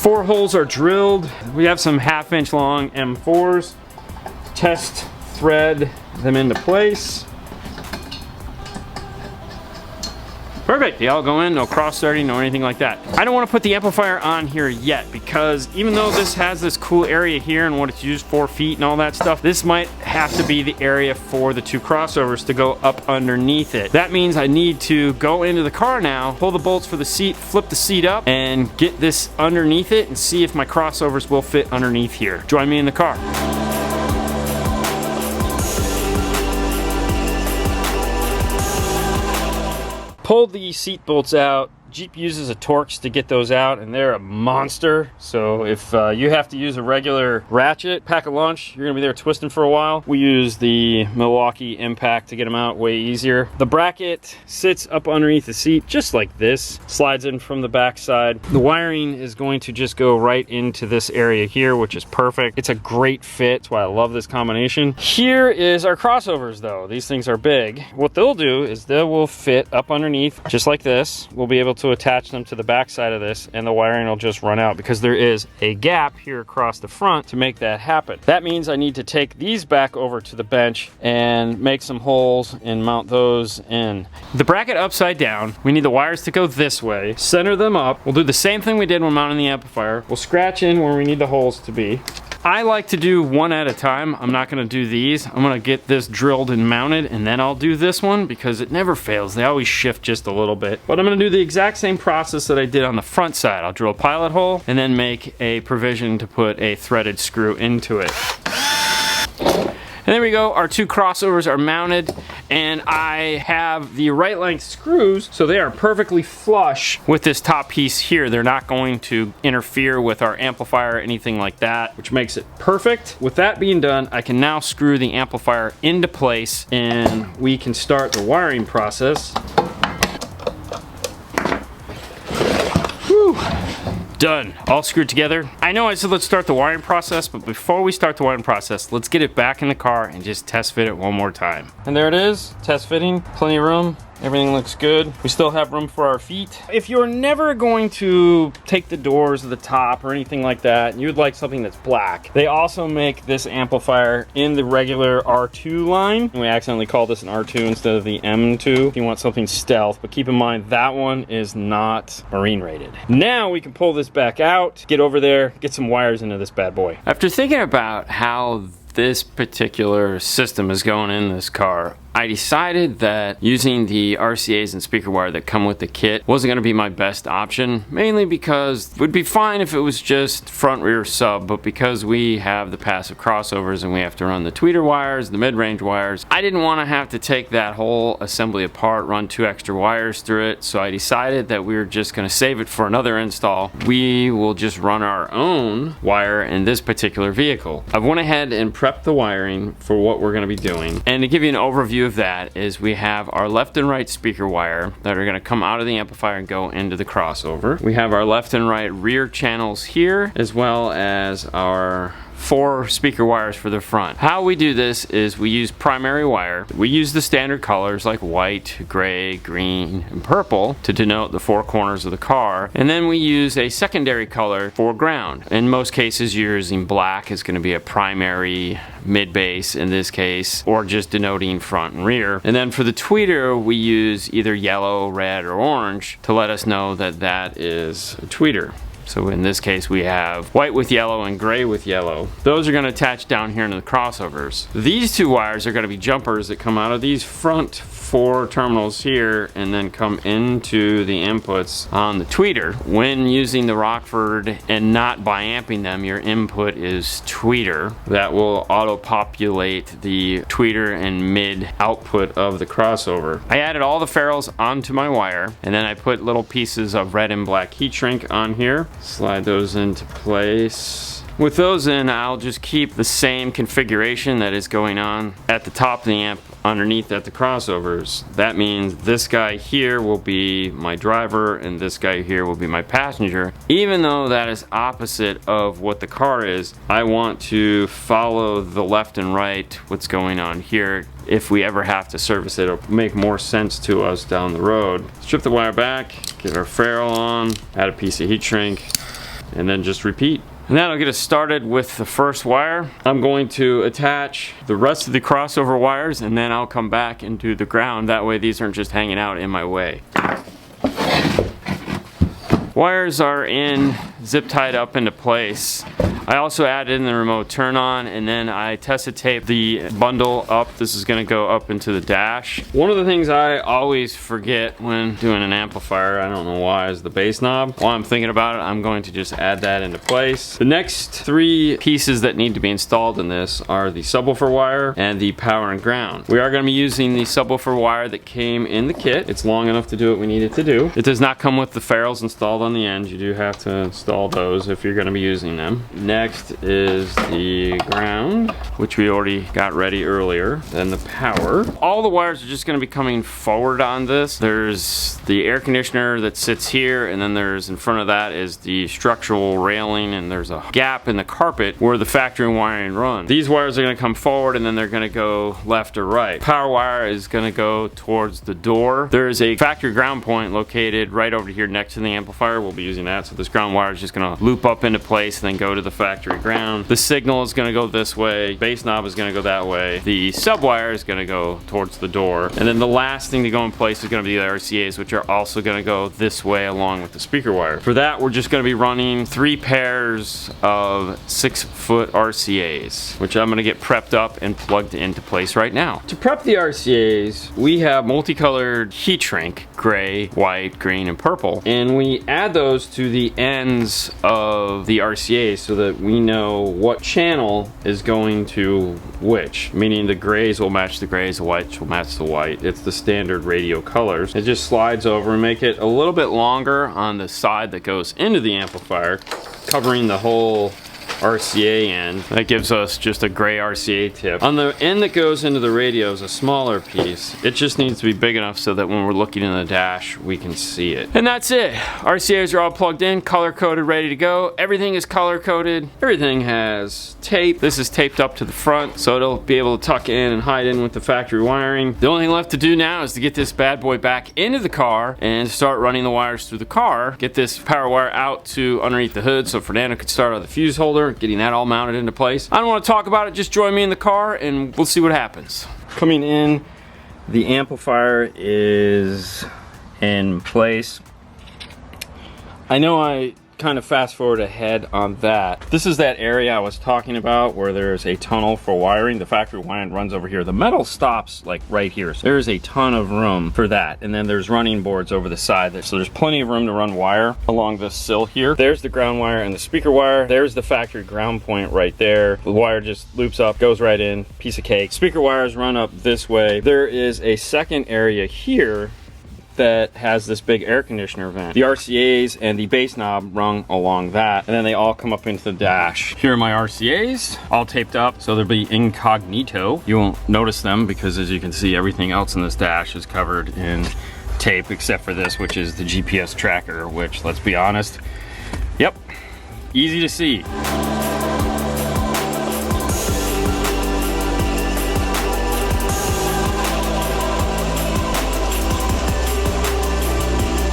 4 holes are drilled. We have some 1/2 inch long M4s. Test thread them into place. Perfect, they all go in, no cross threading, no anything like that. I don't want to put the amplifier on here yet because even though this has this cool area here and what it's used for, feet and all that stuff, this might have to be the area for the 2 crossovers to go up underneath it. That means I need to go into the car now, pull the bolts for the seat, flip the seat up, and get this underneath it and see if my crossovers will fit underneath here. Join me in the car. Pull the seat bolts out. Jeep uses a Torx to get those out, and they're a monster. So if you have to use a regular ratchet, pack a lunch, you're gonna be there twisting for a while. We use the Milwaukee Impact to get them out way easier. The bracket sits up underneath the seat just like this, slides in from the back side. The wiring is going to just go right into this area here, which is perfect. It's a great fit. That's why I love this combination. Here is our crossovers though. These things are big. What they'll do is they will fit up underneath just like this. We'll be able to attach them to the back side of this, and the wiring will just run out because there is a gap here across the front to make that happen. That means I need to take these back over to the bench and make some holes and mount those in. The bracket upside down, we need the wires to go this way, center them up. We'll do the same thing we did when mounting the amplifier. We'll scratch in where we need the holes to be. I like to do one at a time. I'm not gonna do these. I'm gonna get this drilled and mounted, and then I'll do this one because it never fails. They always shift just a little bit. But I'm gonna do the exact same process that I did on the front side. I'll drill a pilot hole and then make a provision to put a threaded screw into it. And there we go, our 2 crossovers are mounted, and I have the right length screws, so they are perfectly flush with this top piece here. They're not going to interfere with our amplifier or anything like that, which makes it perfect. With that being done, I can now screw the amplifier into place, and we can start the wiring process. Whew. Done, all screwed together. I know I said let's start the wiring process, but before we start the wiring process, let's get it back in the car and just test fit it one more time. And there it is, test fitting, plenty of room. Everything looks good. We still have room for our feet. If you're never going to take the doors to the top or anything like that, and you'd like something that's black, they also make this amplifier in the regular R2 line. We accidentally called this an R2 instead of the M2 if you want something stealth, but keep in mind that one is not marine rated. Now we can pull this back out, get over there, get some wires into this bad boy. After thinking about how this particular system is going in this car, I decided that using the RCAs and speaker wire that come with the kit wasn't going to be my best option, mainly because it would be fine if it was just front rear sub, but because we have the passive crossovers and we have to run the tweeter wires, the mid-range wires, I didn't want to have to take that whole assembly apart, run 2 extra wires through it, so I decided that we were just going to save it for another install. We will just run our own wire in this particular vehicle. I've went ahead and prepped the wiring for what we're going to be doing, and to give you an overview of that is we have our left and right speaker wire that are going to come out of the amplifier and go into the crossover. We have our left and right rear channels here, as well as our 4 speaker wires for the front. How we do this is we use primary wire. We use the standard colors like white, gray, green, and purple to denote the 4 corners of the car. And then we use a secondary color for ground. In most cases, you're using black. It's going to be a primary mid-bass in this case, or just denoting front and rear. And then for the tweeter, we use either yellow, red, or orange to let us know that that is a tweeter. So in this case we have white with yellow and gray with yellow. Those are going to attach down here into the crossovers. These 2 wires are going to be jumpers that come out of these front 4 terminals here and then come into the inputs on the tweeter. When using the Rockford and not biamping them, your input is tweeter. That will auto-populate the tweeter and mid output of the crossover. I added all the ferrules onto my wire, and then I put little pieces of red and black heat shrink on here. Slide those into place. With those in, I'll just keep the same configuration that is going on at the top of the amp underneath at the crossovers. That means this guy here will be my driver and this guy here will be my passenger. Even though that is opposite of what the car is, I want to follow the left and right, what's going on here. If we ever have to service it, it'll make more sense to us down the road. Strip the wire back, get our ferrule on, add a piece of heat shrink, and then just repeat. And that'll get us started with the first wire. I'm going to attach the rest of the crossover wires, and then I'll come back and do the ground. That way these aren't just hanging out in my way. Wires are in, zip tied up into place. I also added in the remote turn on, and then I tested tape the bundle up. This is gonna go up into the dash. One of the things I always forget when doing an amplifier, I don't know why, is the bass knob. While I'm thinking about it, I'm going to just add that into place. The next 3 pieces that need to be installed in this are the subwoofer wire and the power and ground. We are gonna be using the subwoofer wire that came in the kit. It's long enough to do what we need it to do. It does not come with the ferrules installed on the end. You do have to install those if you're gonna be using them. Next is the ground, which we already got ready earlier. Then the power. All the wires are just going to be coming forward on this. There's the air conditioner that sits here, and then there's in front of that is the structural railing, and there's a gap in the carpet where the factory wiring runs. These wires are going to come forward, and then they're going to go left or right. Power wire is going to go towards the door. There is a factory ground point located right over here next to the amplifier. We'll be using that, so this ground wire is just going to loop up into place and then go to the factory ground. The signal is going to go this way. Base knob is going to go that way. The sub wire is going to go towards the door. And then the last thing to go in place is going to be the RCAs, which are also going to go this way along with the speaker wire. For that, we're just going to be running 3 pairs of 6-foot RCAs, which I'm going to get prepped up and plugged into place right now. To prep the RCAs, we have multicolored heat shrink, gray, white, green, and purple. And we add those to the ends of the RCAs so that we know what channel is going to which, meaning the grays will match the grays, the whites will match the white. It's the standard radio colors. It just slides over and make it a little bit longer on the side that goes into the amplifier, covering the whole RCA end. That gives us just a gray RCA tip. On the end that goes into the radio is a smaller piece. It just needs to be big enough so that when we're looking in the dash, we can see it. And that's it. RCAs are all plugged in, color coded, ready to go. Everything is color coded. Everything has tape. This is taped up to the front, so it'll be able to tuck in and hide in with the factory wiring. The only thing left to do now is to get this bad boy back into the car and start running the wires through the car. Get this power wire out to underneath the hood so Fernando could start on the fuse holder, getting that all mounted into place. I don't want to talk about it, just join me in the car and we'll see what happens. Coming in, the amplifier is in place. I know I kind of fast forward ahead on that. This is that area I was talking about where there's a tunnel for wiring. The factory wiring runs over here. The metal stops like right here. So there's a ton of room for that. And then there's running boards over the side there. So there's plenty of room to run wire along this sill here. There's the ground wire and the speaker wire. There's the factory ground point right there. The wire just loops up, goes right in, piece of cake. Speaker wires run up this way. There is a second area here that has this big air conditioner vent. The RCAs and the bass knob run along that, and then they all come up into the dash. Here are my RCAs, all taped up, so they'll be incognito. You won't notice them because, as you can see, everything else in this dash is covered in tape except for this, which is the GPS tracker, which, let's be honest, yep, easy to see.